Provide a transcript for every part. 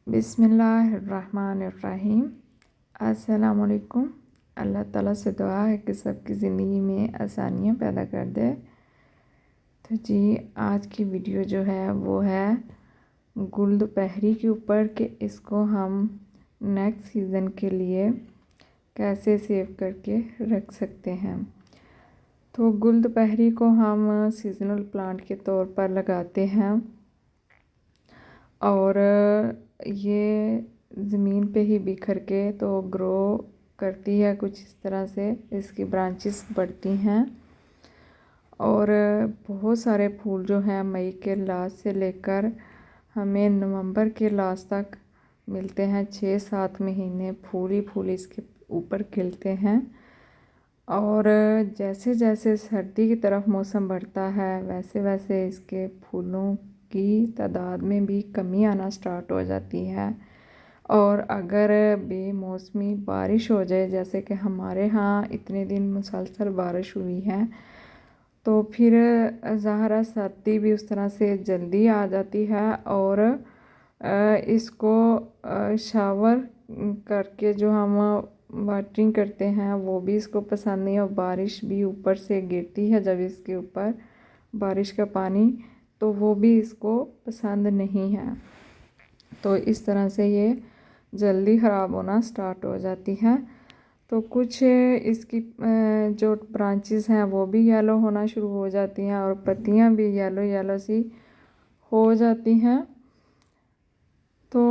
बिस्मिल्लाहिर्रहमानिर्रहीम। अस्सलामुअलैकुम। अल्लाह ताला से दुआ है कि सबकी ज़िंदगी में आसानियाँ पैदा कर दे। तो जी, आज की वीडियो जो है वो है गुल दोपहरी के ऊपर कि इसको हम नेक्स्ट सीज़न के लिए कैसे सेव करके रख सकते हैं। तो गुल दोपहरी को हम सीजनल प्लांट के तौर पर लगाते हैं और ये ज़मीन पे ही बिखर के तो ग्रो करती है कुछ इस तरह से। इसकी ब्रांचेस बढ़ती हैं और बहुत सारे फूल जो हैं मई के लास्ट से लेकर हमें नवंबर के लास्ट तक मिलते हैं। 6-7 महीने फूल ही फूल इसके ऊपर खिलते हैं और जैसे जैसे सर्दी की तरफ मौसम बढ़ता है वैसे वैसे इसके फूलों की तादाद में भी कमी आना स्टार्ट हो जाती है। और अगर बेमौसमी बारिश हो जाए, जैसे कि हमारे यहाँ इतने दिन मुसलसल बारिश हुई है, तो फिर ज़ाहरा सर्दी भी उस तरह से जल्दी आ जाती है और इसको शावर करके जो हम वाटरिंग करते हैं वो भी इसको पसंद नहीं। और बारिश भी ऊपर से गिरती है जब इसके ऊपर बारिश का पानी, तो वो भी इसको पसंद नहीं है। तो इस तरह से ये जल्दी ख़राब होना स्टार्ट हो जाती है। तो कुछ इसकी जो ब्रांचेस हैं वो भी येलो होना शुरू हो जाती हैं और पत्तियां भी येलो येलो सी हो जाती हैं। तो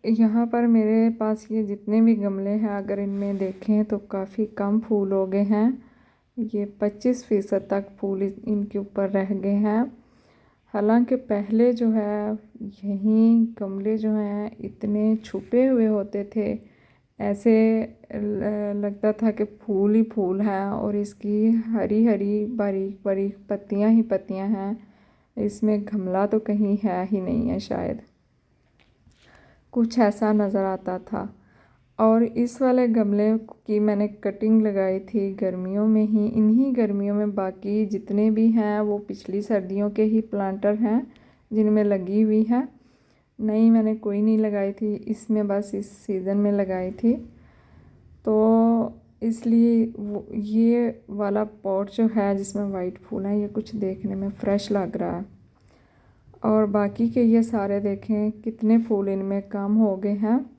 यहाँ पर मेरे पास ये जितने भी गमले हैं, अगर इनमें देखें तो काफ़ी कम फूल हो गए हैं। ये 25% तक फूल इनके ऊपर रह गए हैं। हालांकि पहले जो है यहीं गमले जो हैं इतने छुपे हुए होते थे, ऐसे लगता था कि फूल ही फूल हैं और इसकी हरी हरी बारीक बारीक पत्तियां ही पत्तियां हैं। इसमें गमला तो कहीं है ही नहीं है, शायद कुछ ऐसा नज़र आता था। और इस वाले गमले की मैंने कटिंग लगाई थी गर्मियों में ही, इन्हीं गर्मियों में। बाकी जितने भी हैं वो पिछली सर्दियों के ही प्लांटर हैं जिनमें लगी हुई है। नई मैंने कोई नहीं लगाई थी इसमें, बस इस सीज़न में लगाई थी। तो इसलिए वो ये वाला पॉट जो है जिसमें वाइट फूल हैं, ये कुछ देखने में फ़्रेश लग रहा है। और बाकी के ये सारे देखें कितने फूल इनमें कम हो गए हैं।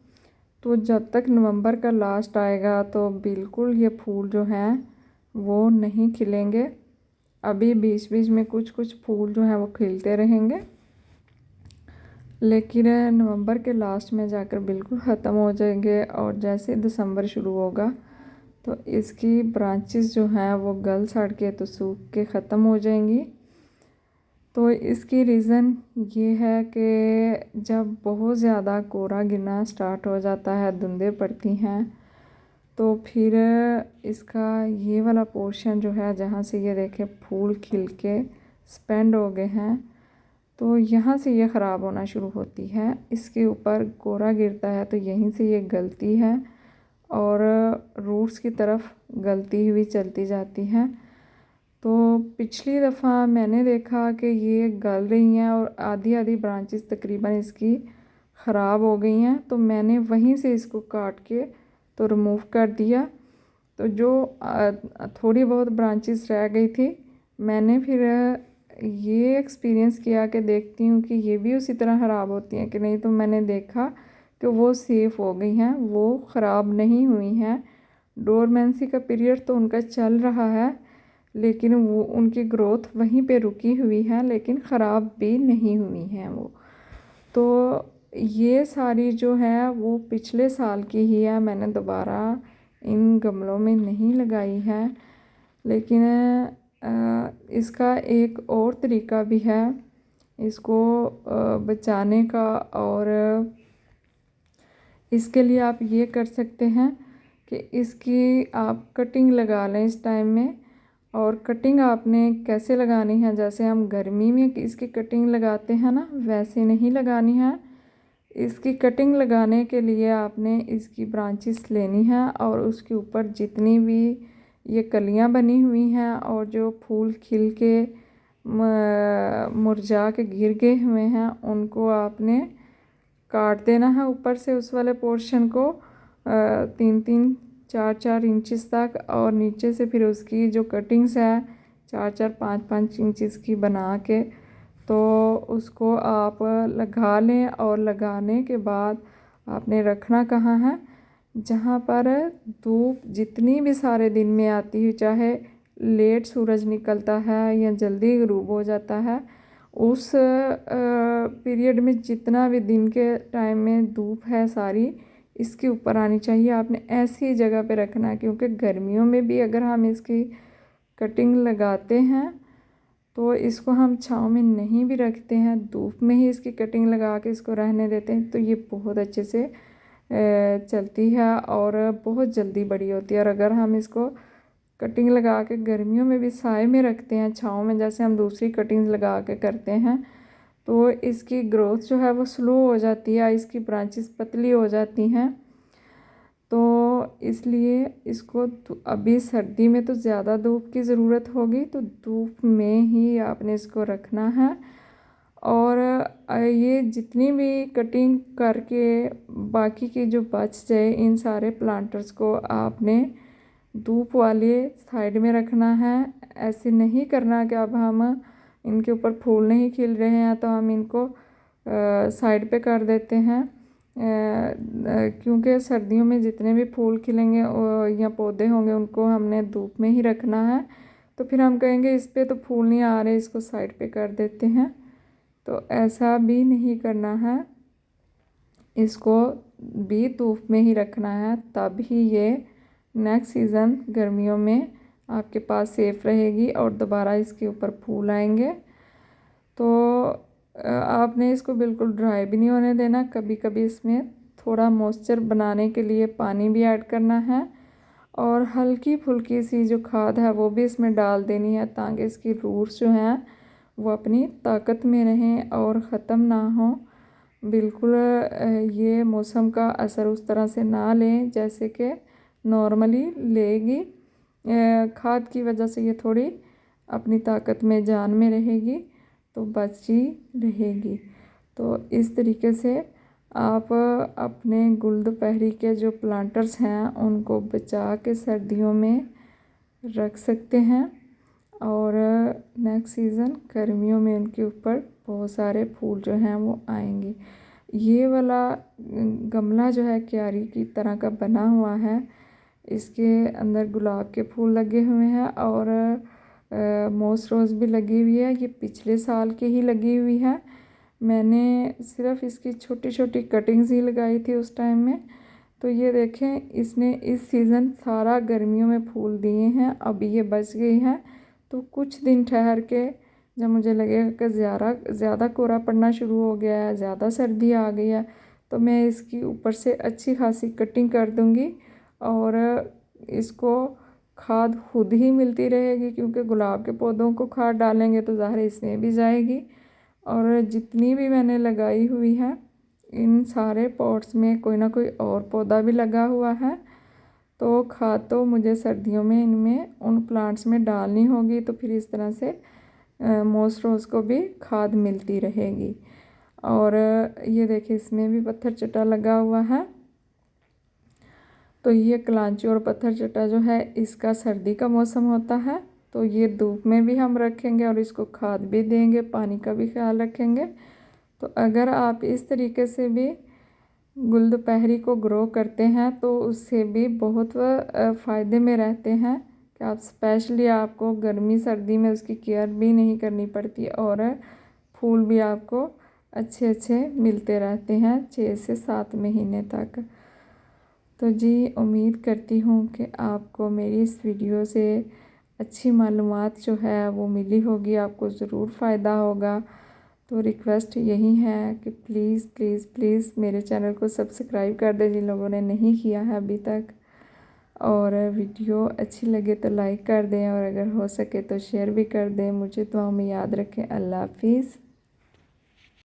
तो जब तक नवंबर का लास्ट आएगा तो बिल्कुल ये फूल जो हैं वो नहीं खिलेंगे। अभी बीच बीच में कुछ कुछ फूल जो हैं वो खिलते रहेंगे, लेकिन नवंबर के लास्ट में जाकर बिल्कुल ख़त्म हो जाएंगे। और जैसे दिसंबर शुरू होगा तो इसकी ब्रांचेस जो हैं वो गल सड़ के तो सूख के ख़त्म हो जाएंगी। तो इसकी रीज़न ये है कि जब बहुत ज़्यादा कोहरा गिरना स्टार्ट हो जाता है, धुंधें पड़ती हैं, तो फिर इसका ये वाला पोर्शन जो है जहाँ से ये देखें फूल खिल के स्पेंड हो गए हैं, तो यहाँ से ये ख़राब होना शुरू होती है। इसके ऊपर कोहरा गिरता है तो यहीं से ये गलती है और रूट्स की तरफ गलती हुई चलती जाती हैं। तो पिछली दफ़ा मैंने देखा कि ये गल रही हैं और आधी आधी ब्रांचेस तकरीबन इसकी ख़राब हो गई हैं, तो मैंने वहीं से इसको काट के तो रिमूव कर दिया। तो जो थोड़ी बहुत ब्रांचेस रह गई थी, मैंने फिर ये एक्सपीरियंस किया कि देखती हूँ कि ये भी उसी तरह ख़राब होती हैं कि नहीं। तो मैंने देखा कि वो सेफ़ हो गई हैं, वो ख़राब नहीं हुई हैं। डोरमेंसी का पीरियड तो उनका चल रहा है, लेकिन वो उनकी ग्रोथ वहीं पे रुकी हुई है, लेकिन ख़राब भी नहीं हुई हैं वो। तो ये सारी जो है वो पिछले साल की ही है, मैंने दोबारा इन गमलों में नहीं लगाई है। लेकिन इसका एक और तरीका भी है इसको बचाने का, और इसके लिए आप ये कर सकते हैं कि इसकी आप कटिंग लगा लें इस टाइम में। और कटिंग आपने कैसे लगानी है, जैसे हम गर्मी में इसकी कटिंग लगाते हैं ना, वैसे नहीं लगानी है। इसकी कटिंग लगाने के लिए आपने इसकी ब्रांचेस लेनी है और उसके ऊपर जितनी भी ये कलियां बनी हुई हैं और जो फूल खिल के मुरझा के गिर गए हुए हैं, उनको आपने काट देना है ऊपर से उस वाले पोर्शन को 3-3 4-4 इंचेस तक, और नीचे से फिर उसकी जो कटिंग्स है 4-4 5-5 इंचेस की बना के तो उसको आप लगा लें। और लगाने के बाद आपने रखना कहाँ है, जहाँ पर धूप जितनी भी सारे दिन में आती है, चाहे लेट सूरज निकलता है या जल्दी गरूब हो जाता है, उस पीरियड में जितना भी दिन के टाइम में धूप है सारी इसके ऊपर आनी चाहिए। आपने ऐसी जगह पे रखना है, क्योंकि गर्मियों में भी अगर हम इसकी कटिंग लगाते हैं तो इसको हम छाँव में नहीं भी रखते हैं, धूप में ही इसकी कटिंग लगा के इसको रहने देते हैं, तो ये बहुत अच्छे से चलती है और बहुत जल्दी बड़ी होती है। और अगर हम इसको कटिंग लगा के गर्मियों में भी साए में रखते हैं, छाँव में, जैसे हम दूसरी कटिंग्स लगा के करते हैं, तो इसकी ग्रोथ जो है वो स्लो हो जाती है, इसकी ब्रांचेस पतली हो जाती हैं। तो इसलिए इसको अभी सर्दी में तो ज़्यादा धूप की ज़रूरत होगी, तो धूप में ही आपने इसको रखना है। और ये जितनी भी कटिंग करके बाकी की जो बच जाए, इन सारे प्लांटर्स को आपने धूप वाले साइड में रखना है। ऐसे नहीं करना कि अब हम इनके ऊपर फूल नहीं खिल रहे हैं तो हम इनको साइड पे कर देते हैं, क्योंकि सर्दियों में जितने भी फूल खिलेंगे या पौधे होंगे उनको हमने धूप में ही रखना है। तो फिर हम कहेंगे इस पे तो फूल नहीं आ रहे, इसको साइड पे कर देते हैं, तो ऐसा भी नहीं करना है। इसको भी धूप में ही रखना है, तब ही ये नेक्स्ट सीज़न गर्मियों में आपके पास सेफ रहेगी और दोबारा इसके ऊपर फूल आएंगे। तो आपने इसको बिल्कुल ड्राई भी नहीं होने देना। कभी कभी इसमें थोड़ा मॉइस्चर बनाने के लिए पानी भी ऐड करना है, और हल्की फुल्की सी जो खाद है वो भी इसमें डाल देनी है, ताकि इसकी रूट्स जो हैं वो अपनी ताकत में रहें और ख़त्म ना हो। बिल्कुल ये मौसम का असर उस तरह से ना लें जैसे कि नॉर्मली लेगी। खाद की वजह से ये थोड़ी अपनी ताकत में जान में रहेगी, तो बची रहेगी। तो इस तरीके से आप अपने गुलदोपहरी के जो प्लांटर्स हैं उनको बचा के सर्दियों में रख सकते हैं, और नेक्स्ट सीज़न गर्मियों में उनके ऊपर बहुत सारे फूल जो हैं वो आएंगे। ये वाला गमला जो है क्यारी की तरह का बना हुआ है, इसके अंदर गुलाब के फूल लगे हुए हैं और मोस रोज़ भी लगी हुई है। ये पिछले साल की ही लगी हुई है, मैंने सिर्फ इसकी छोटी छोटी कटिंग्स ही लगाई थी उस टाइम में। तो ये देखें, इसने इस सीज़न सारा गर्मियों में फूल दिए हैं, अभी ये बच गई है। तो कुछ दिन ठहर के जब मुझे लगेगा कि ज़्यादा कोहरा पड़ना शुरू हो गया है, ज़्यादा सर्दी आ गई है, तो मैं इसकी ऊपर से अच्छी खासी कटिंग कर दूँगी और इसको खाद खुद ही मिलती रहेगी, क्योंकि गुलाब के पौधों को खाद डालेंगे तो ज़ाहिर इसमें भी जाएगी। और जितनी भी मैंने लगाई हुई है इन सारे पॉट्स में कोई ना कोई और पौधा भी लगा हुआ है, तो खाद तो मुझे सर्दियों में इनमें उन प्लांट्स में डालनी होगी। तो फिर इस तरह से मोस रोज़ को भी खाद मिलती रहेगी। और ये देखिए इसमें भी पत्थर चट्टा लगा हुआ है। तो ये कलांची और पत्थर चट्टा जो है इसका सर्दी का मौसम होता है, तो ये धूप में भी हम रखेंगे और इसको खाद भी देंगे, पानी का भी ख्याल रखेंगे। तो अगर आप इस तरीके से भी गुलदोपहरी को ग्रो करते हैं तो उससे भी बहुत फ़ायदे में रहते हैं कि आप स्पेशली आपको गर्मी सर्दी में उसकी केयर भी नहीं करनी पड़ती और फूल भी आपको अच्छे अच्छे मिलते रहते हैं 6 से 7 महीने तक। तो जी उम्मीद करती हूँ कि आपको मेरी इस वीडियो से अच्छी मालूमात जो है वो मिली होगी, आपको ज़रूर फ़ायदा होगा। तो रिक्वेस्ट यही है कि प्लीज़ प्लीज़ प्लीज़ मेरे चैनल को सब्सक्राइब कर दें जिन लोगों ने नहीं किया है अभी तक, और वीडियो अच्छी लगे तो लाइक कर दें और अगर हो सके तो शेयर भी कर दें। मुझे दुआ में याद रखें। अल्लाह हाफिज़।